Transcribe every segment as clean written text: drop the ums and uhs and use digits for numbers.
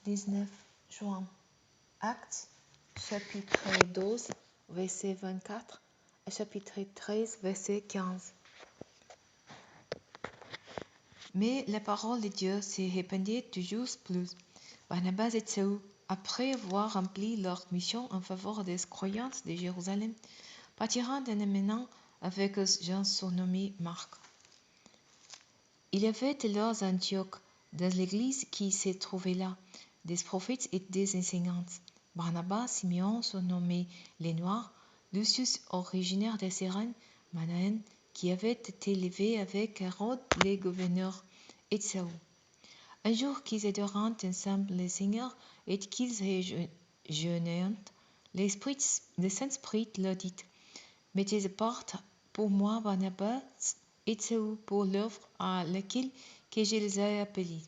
19 juin. Actes, chapitre 12, verset 24, et chapitre 13, verset 15. Mais la parole de Dieu se répandait toujours plus. Barnabas et Saül, après avoir rempli leur mission en faveur des croyants de Jérusalem, partirent en amenant avec eux Jean surnommé Marc. Il y avait alors à Antioche, dans l'église qui se trouvait là, des prophètes et des enseignants. Barnabas, Simeon, surnommé les Noirs, Lucius, originaire de Cyrène, Manaen, qui avait été élevé avec Hérode, les gouverneurs, et Saül. Un jour qu'ils adorant ensemble le Seigneur et qu'ils jeûnèrent, le Saint-Esprit leur dit: Mettez à part pour moi Barnabas et Saül pour l'œuvre à laquelle que je les ai appelés.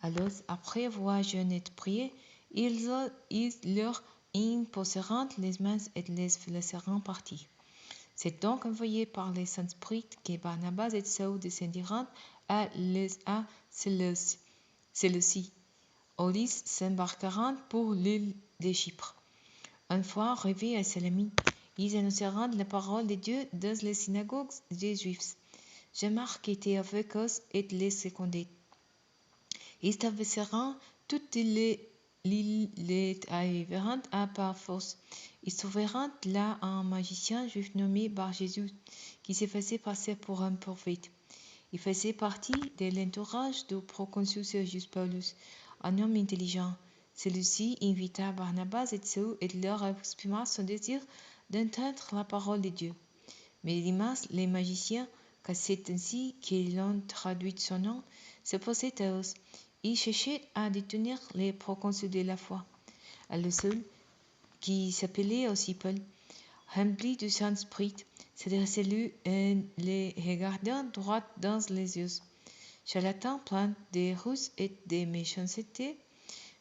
Alors, après avoir jeûné et prié, ils leur imposèrent les mains et les laissèrent partir. C'est donc envoyé par le Saint-Esprit que Barnabas et Saül descendirent à Séleucie. Ils s'embarquèrent pour l'île de Chypre. Une fois arrivés à Salamine, ils annoncèrent la parole de Dieu dans les synagogues des Juifs. Jean-Marc était avec eux et les secondait. Ils traversèrent toute l'île et arrivèrent à Paphos. Ils trouvèrent là un magicien juif nommé Bar-Jésus, qui se faisait passer pour un prophète. Il faisait partie de l'entourage du proconsul Sergius Paulus, un homme intelligent. Celui-ci invita Barnabas et Saül et leur exprima son désir d'entendre la parole de Dieu. Mais Dimas, les magiciens, car c'est ainsi qu'ils ont traduit son nom, s'opposaient à eux. Ils cherchaient à détenir les proconsuls de la foi. Le seul, qui s'appelait aussi Paul, rempli du Saint-Esprit, s'adressait lui et les regardant droit dans les yeux. Charlatan, plein de ruses et de méchanceté,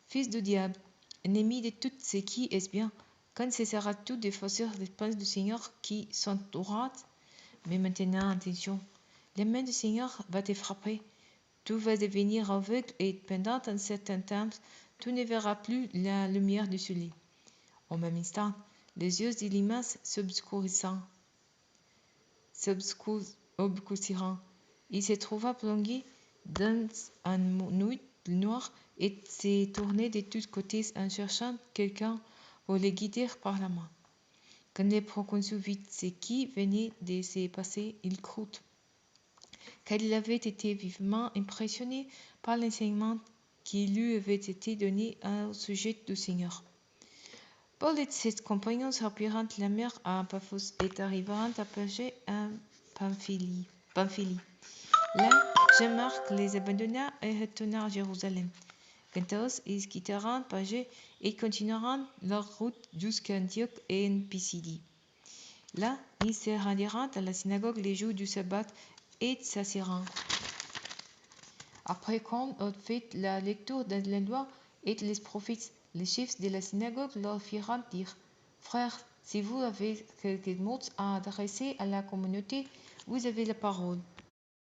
fils du diable, ennemi de tout ce qui est bien, quand ce sera tout des faussaires des plans du Seigneur qui sont droites. Mais maintenant, attention, la main du Seigneur va te frapper. Tu vas devenir aveugle et pendant un certain temps, tu ne verras plus la lumière du soleil. Au même instant, les yeux de l'immense s'obscurcirent. Il se trouva plongé dans un nuit noir et se tournait de tous côtés en cherchant quelqu'un pour le guider par la main. Quand le proconsul vit ce qui venait de se passer, il crut, car il avait été vivement impressionné par l'enseignement qui lui avait été donné au sujet du Seigneur. Paul et ses compagnons sortirent la mer à Paphos et arrivèrent à Pergé en Pamphylie. Là, Jean-Marc les abandonna et retourna à Jérusalem. Quant à eux, ils quittèrent Pergé et continuèrent leur route jusqu'à Antioche et en Pisidie. Là, ils se rendirent à la synagogue les jours du sabbat et s'assirent. Après qu'on eut fait la lecture de la loi et les prophètes, les chefs de la synagogue leur firent dire: Frères, si vous avez quelques mots à adresser à la communauté, vous avez la parole.